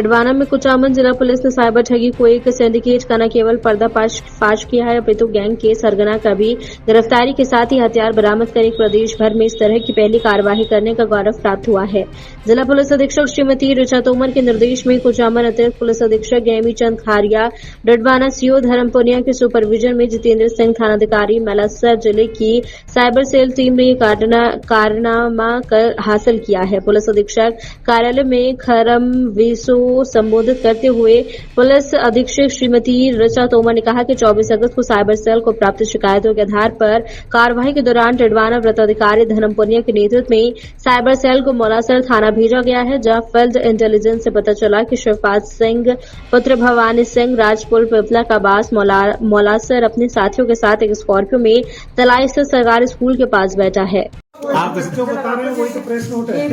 डिडवाना में कुचामन जिला पुलिस ने साइबर ठगी को एक सिंडिकेट का न केवल पर्दाफाश किया है अपितु गैंग के सरगना का भी गिरफ्तारी के साथ ही हथियार बरामद कर एक प्रदेश भर में इस तरह की पहली कार्यवाही करने का गौरव प्राप्त हुआ है। जिला पुलिस अधीक्षक श्रीमती ऋचा तोमर के निर्देश में कुचामन अतिरिक्त पुलिस अधीक्षक गेमी चंद खारिया, डिडवाना सीओ धर्म पुनिया के सुपरविजन में जितेंद्र सिंह थानाधिकारी मेलासर जिले की साइबर सेल टीम ने कारनामा कर हासिल किया है। पुलिस अधीक्षक कार्यालय में खरम वेसो संबोधित करते हुए पुलिस अधीक्षक श्रीमती ऋचा तोमर ने कहा कि 24 अगस्त को साइबर सेल को प्राप्त शिकायतों के आधार पर कार्यवाही के दौरान डिडवाना वृत्ताधिकारी धर्म पुनिया के नेतृत्व में साइबर सेल को मौलासर थाना भेजा गया है, जहां फील्ड इंटेलिजेंस से पता चला कि शिवपाल सिंह पुत्र भवानी सिंह राजपुर पिपला का बास मौलासर अपने साथियों के साथ एक स्कॉर्पियो में तलाई स्थित सरकारी स्कूल के पास बैठा है। आप जो बता रहे हैं वही तो प्रेस नोट है।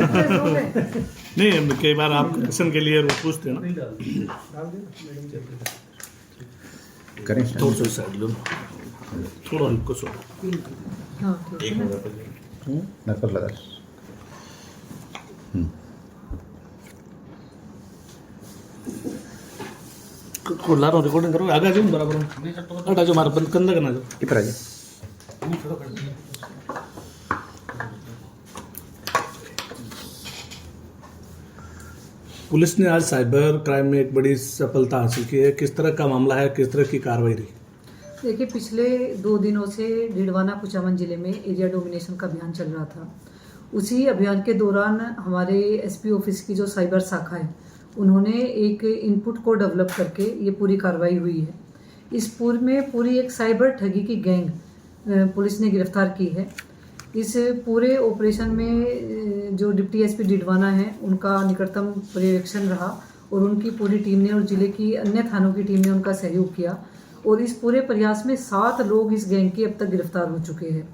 नहीं, कई बार आप कनेक्शन के लिए पूछते हैं ना। थोड़ा सा साइड लो, थोड़ा हल्का सा एक मिनट नकल लगा। ला रहा हूँ, रिकॉर्डिंग करो, आगे जाओ बराबर हटा जो हमारा बंद कंधा करना जो किधर आ जाए। पुलिस ने आज साइबर क्राइम में एक बड़ी सफलता हासिल की है। किस तरह का मामला है, किस तरह की कार्रवाई रही? देखिए, पिछले 2 दिनों से डिडवाना कुचामन जिले में एरिया डोमिनेशन का अभियान चल रहा था। उसी अभियान के दौरान हमारे एसपी ऑफिस की जो साइबर शाखा है उन्होंने एक इनपुट को डेवलप करके ये पूरी कार्रवाई हुई है। इस पूर्व में पूरी एक साइबर ठगी की गैंग पुलिस ने गिरफ्तार की है। इस पूरे ऑपरेशन में जो डिप्टी एसपी डिडवाना है उनका निकटतम पर्यवेक्षण रहा और उनकी पूरी टीम ने और जिले की अन्य थानों की टीम ने उनका सहयोग किया और इस पूरे प्रयास में 7 लोग इस गैंग के अब तक गिरफ्तार हो चुके हैं।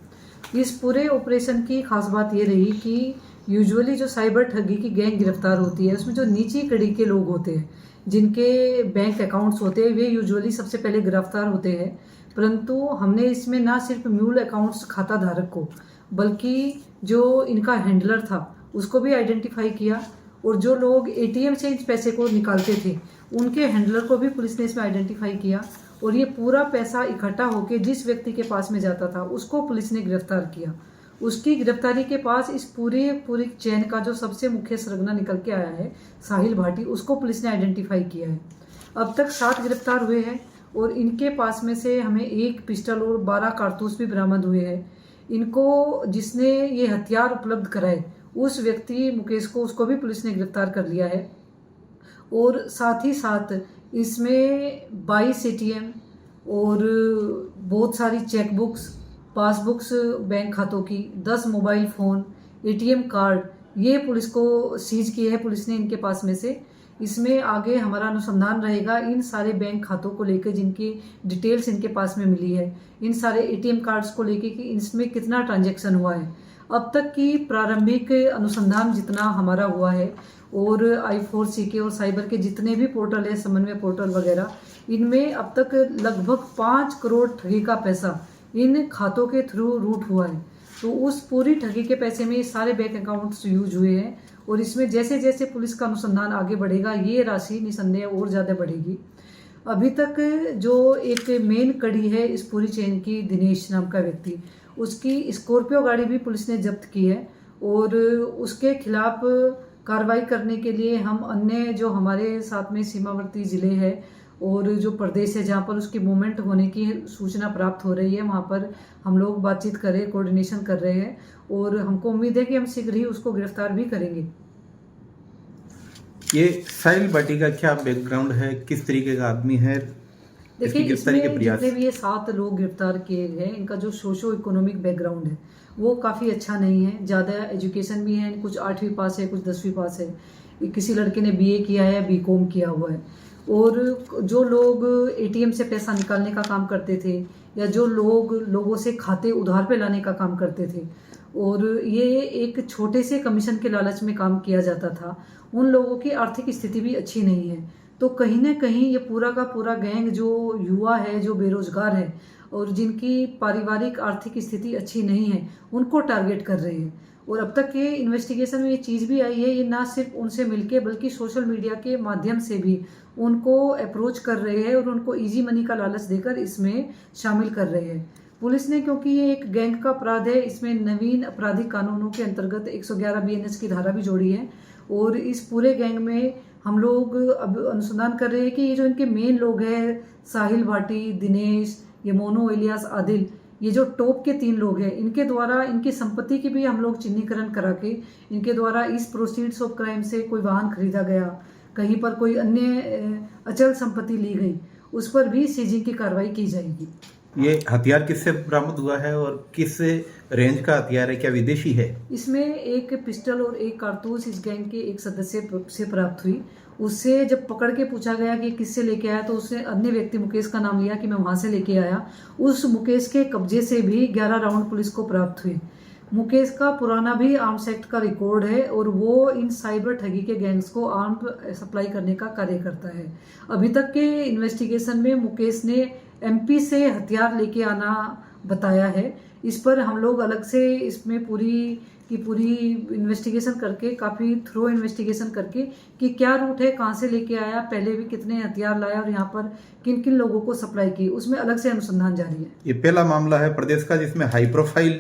इस पूरे ऑपरेशन की खास बात ये रही कि यूजुअली जो साइबर ठगी की गैंग गिरफ्तार होती है उसमें जो नीची कड़ी के लोग होते हैं, जिनके बैंक अकाउंट्स होते हैं, वे यूजुअली सबसे पहले गिरफ्तार होते हैं। परंतु हमने इसमें ना सिर्फ म्यूल अकाउंट्स खाता धारक को बल्कि जो इनका हैंडलर था उसको भी आइडेंटिफाई किया और जो लोग एटीएम से इस पैसे को निकालते थे उनके हैंडलर को भी पुलिस ने इसमें आइडेंटिफाई किया और ये पूरा पैसा इकट्ठा होकर जिस व्यक्ति के पास में जाता था उसको पुलिस ने गिरफ्तार किया। उसकी गिरफ्तारी के पास इस पूरी चेन का जो सबसे मुख्य सरगना निकल के आया है साहिल भाटी, उसको पुलिस ने आइडेंटिफाई किया है। अब तक 7 गिरफ्तार हुए हैं और इनके पास में से हमें 1 पिस्टल और 12 कारतूस भी बरामद हुए हैं। इनको जिसने ये हथियार उपलब्ध कराए उस व्यक्ति मुकेश को, उसको भी पुलिस ने गिरफ्तार कर लिया है और साथ ही साथ इसमें 22 एटीएम और बहुत सारी चेकबुक्स, पासबुक्स बैंक खातों की, 10 मोबाइल फ़ोन, एटीएम कार्ड, ये पुलिस को सीज किए हैं पुलिस ने इनके पास में से। इसमें आगे हमारा अनुसंधान रहेगा इन सारे बैंक खातों को लेकर जिनकी डिटेल्स इनके पास में मिली है, इन सारे एटीएम कार्ड्स को लेकर कि इसमें कितना ट्रांजैक्शन हुआ है। अब तक की प्रारंभिक अनुसंधान जितना हमारा हुआ है और I4C और साइबर के जितने भी पोर्टल है, समन्वय पोर्टल वगैरह, इनमें अब तक लगभग 5 करोड़ ठगी का पैसा इन खातों के थ्रू रूट हुआ है। तो उस पूरी ठगी के पैसे में ये सारे बैंक अकाउंट्स यूज हुए हैं और इसमें जैसे जैसे पुलिस का अनुसंधान आगे बढ़ेगा ये राशि निसंदेह और ज़्यादा बढ़ेगी। अभी तक जो एक मेन कड़ी है इस पूरी चेन की, दिनेश नाम का व्यक्ति, उसकी स्कॉर्पियो गाड़ी भी पुलिस ने जब्त की है और उसके खिलाफ कार्रवाई करने के लिए हम अन्य जो हमारे साथ में सीमावर्ती ज़िले हैं और जो प्रदेश है जहाँ पर उसकी मूवमेंट होने की सूचना प्राप्त हो रही है वहाँ पर हम लोग बातचीत कर रहे हैं, कोऑर्डिनेशन कर रहे हैं और हमको उम्मीद है कि हम शीघ्र ही उसको गिरफ्तार भी करेंगे। ये साहिल भाटी का क्या बैकग्राउंड है, किस तरीके का आदमी है? देखिए, इसमें जितने भी ये 7 लोग गिरफ्तार किए गए इनका जो सोशो इकोनॉमिक बैकग्राउंड है वो काफ़ी अच्छा नहीं है। ज़्यादा एजुकेशन भी है, कुछ 8वीं पास है, कुछ 10वीं पास है, किसी लड़के ने BA किया है, BCom किया हुआ है। और जो लोग ATM से पैसा निकालने का काम करते थे या जो लोगों से खाते उधार पे लाने का काम करते थे और ये एक छोटे से कमीशन के लालच में काम किया जाता था, उन लोगों की आर्थिक स्थिति भी अच्छी नहीं है। तो कहीं ना कहीं ये पूरा का पूरा गैंग जो युवा है, जो बेरोजगार है और जिनकी पारिवारिक आर्थिक स्थिति अच्छी नहीं है, उनको टारगेट कर रहे हैं और अब तक के इन्वेस्टिगेशन में ये चीज़ भी आई है, ये ना सिर्फ उनसे मिलके बल्कि सोशल मीडिया के माध्यम से भी उनको अप्रोच कर रहे हैं और उनको इजी मनी का लालच देकर इसमें शामिल कर रहे हैं। पुलिस ने, क्योंकि ये एक गैंग का अपराध है, इसमें नवीन आपराधिक कानूनों के अंतर्गत 111 BNS की धारा भी जोड़ी है और इस पूरे गैंग में हम लोग अब अनुसंधान कर रहे हैं कि ये जो इनके मेन लोग हैं, साहिल भाटी, दिनेश, ये मोनू इलियास आदिल, ये जो टॉप के 3 लोग हैं, इनके द्वारा इनकी संपत्ति की भी हम लोग चिन्हीकरण करा के इनके द्वारा इस प्रोसीड्स ऑफ क्राइम से कोई वाहन खरीदा गया, कहीं पर कोई अन्य अचल संपत्ति ली गई, उस पर भी सीजिंग की कार्रवाई की जाएगी। ये हथियार किससे बरामद हुआ है और किस रेंज का हथियार है, क्या विदेशी है? इसमें एक पिस्टल और एक कारतूस इस गैंग के एक सदस्य से प्राप्त हुई। उससे जब पकड़ के पूछा गया कि किससे लेके आया, तो उसने अन्य व्यक्ति मुकेश का नाम लिया कि मैं वहां से लेके आया। उस मुकेश के कब्जे से भी 11 राउंड पुलिस को प्राप्त हुए। मुकेश का पुराना भी आर्म्स एक्ट का रिकॉर्ड है और वो इन साइबर ठगी के गैंग्स को आर्म सप्लाई करने का कार्य करता है। अभी तक के इन्वेस्टिगेशन में मुकेश ने MP से हथियार लेके आना बताया है। इस पर हम लोग अलग से इसमें पूरी इन्वेस्टिगेशन करके, काफ़ी थ्रो इन्वेस्टिगेशन करके कि क्या रूट है, कहाँ से लेके आया, पहले भी कितने हथियार लाया और यहाँ पर किन किन लोगों को सप्लाई की, उसमें अलग से अनुसंधान जारी है। ये पहला मामला है प्रदेश का जिसमें हाई प्रोफाइल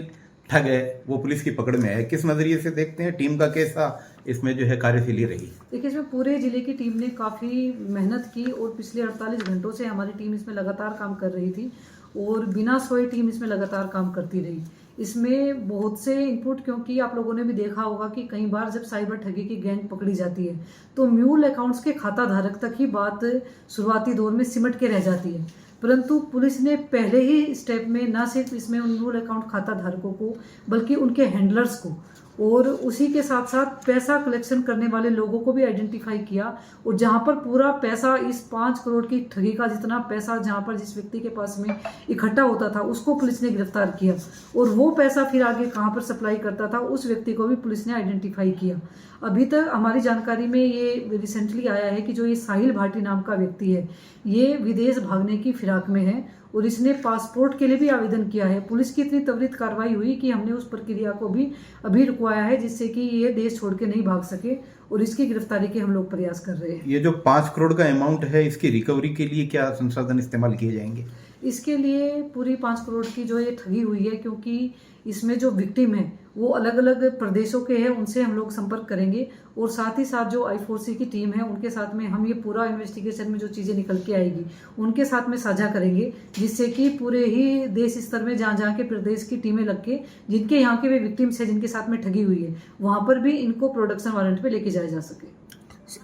ठग है वो पुलिस की पकड़ में है। किस नजरिए से देखते हैं, टीम का कैसा इसमें जो है कार्यशैली रही? देखिए, इसमें पूरे जिले की टीम ने काफ़ी मेहनत की और पिछले 48 घंटों से हमारी टीम इसमें लगातार काम कर रही थी और बिना सोए टीम इसमें लगातार काम करती रही। इसमें बहुत से इनपुट, क्योंकि आप लोगों ने भी देखा होगा कि कई बार जब साइबर ठगी की गैंग पकड़ी जाती है तो म्यूल अकाउंट्स के खाता धारक तक ही बात शुरुआती दौर में सिमट के रह जाती है, परंतु पुलिस ने पहले ही स्टेप में न सिर्फ इसमें उन म्यूल अकाउंट खाता धारकों को बल्कि उनके हैंडलर्स को और उसी के साथ साथ पैसा कलेक्शन करने वाले लोगों को भी आइडेंटिफाई किया और जहां पर पूरा पैसा, इस 5 करोड़ की ठगी का जितना पैसा जहां पर जिस व्यक्ति के पास में इकट्ठा होता था उसको पुलिस ने गिरफ्तार किया और वो पैसा फिर आगे कहां पर सप्लाई करता था उस व्यक्ति को भी पुलिस ने आइडेंटिफाई किया। अभी तक हमारी जानकारी में ये रिसेंटली आया है कि जो ये साहिल भाटी नाम का व्यक्ति है, ये विदेश भागने की फिराक में है और इसने पासपोर्ट के लिए भी आवेदन किया है। पुलिस की इतनी त्वरित कार्रवाई हुई कि हमने उस प्रक्रिया को भी अभी रुकवाया है, जिससे कि ये देश छोड़ के नहीं भाग सके और इसकी गिरफ्तारी के हम लोग प्रयास कर रहे हैं। ये जो 5 करोड़ का अमाउंट है, इसकी रिकवरी के लिए क्या संसाधन इस्तेमाल किए जाएंगे? इसके लिए पूरी 5 करोड़ की जो ये ठगी हुई है, क्योंकि इसमें जो विक्टिम है वो अलग अलग प्रदेशों के हैं, उनसे हम लोग संपर्क करेंगे और साथ ही साथ जो I4C की टीम है उनके साथ में हम ये पूरा इन्वेस्टिगेशन में जो चीज़ें निकल के आएगी उनके साथ में साझा करेंगे, जिससे कि पूरे ही देश स्तर में जहाँ के प्रदेश की टीमें लग के जिनके यहाँ के वे विक्टिम्स है, जिनके साथ में ठगी हुई है, वहाँ पर भी इनको प्रोडक्शन वारंट पे लेके जाया जा सके।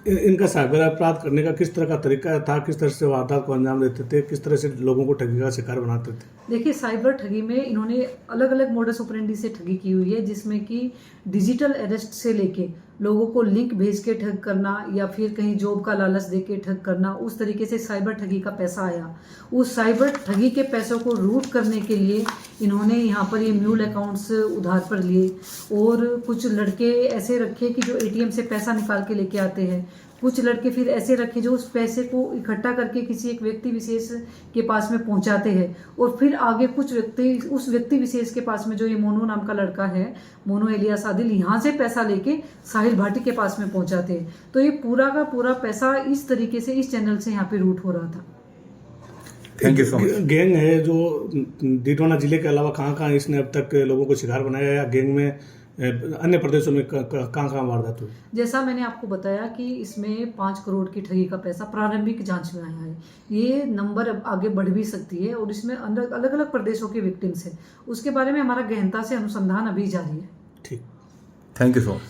इनका साइबर अपराध करने का किस तरह का तरीका था, किस तरह से वारदात को अंजाम देते थे, किस तरह से लोगों को ठगी का शिकार बनाते थे? देखिए, साइबर ठगी में इन्होंने अलग अलग मोडस ऑपरेंडी से ठगी की हुई है, जिसमें कि डिजिटल अरेस्ट से लेके लोगों को लिंक भेज के ठग करना या फिर कहीं जॉब का लालच दे के ठग करना, उस तरीके से साइबर ठगी का पैसा आया। उस साइबर ठगी के पैसों को रूट करने के लिए इन्होंने यहाँ पर ये म्यूल अकाउंट्स उधार पर लिए और कुछ लड़के ऐसे रखे कि जो ATM से पैसा निकाल के लेके आते हैं, कुछ लड़के फिर ऐसे रखे जो उस पैसे को इकट्ठा करके किसी एक व्यक्ति विशेष के पास में पहुंचाते हैं और फिर आगे कुछ व्यक्ति उस व्यक्ति विशेष के पास में, जो ये मोनू नाम का लड़का है, मोनू इलियास आदिल, यहाँ से पैसा लेके साहिल भाटी के पास में पहुंचाते हैं। तो ये पूरा का पूरा पैसा इस तरीके से इस चैनल से यहाँ पे रूट हो रहा था। Thank you so much. Gang है जो डीडवाना जिले के अलावा कहाँ इसने अब तक लोगों को शिकार बनाया या गैंग में अन्य प्रदेशों में कहाँ वारदात हुई? जैसा मैंने आपको बताया कि इसमें 5 करोड़ की ठगी का पैसा प्रारंभिक जांच में आया है। ये नंबर अब आगे बढ़ भी सकती है और इसमें अलग अलग प्रदेशों के विक्टिम्स है, उसके बारे में हमारा गहनता से अनुसंधान अभी जारी है। ठीक, थैंक यू सो मच।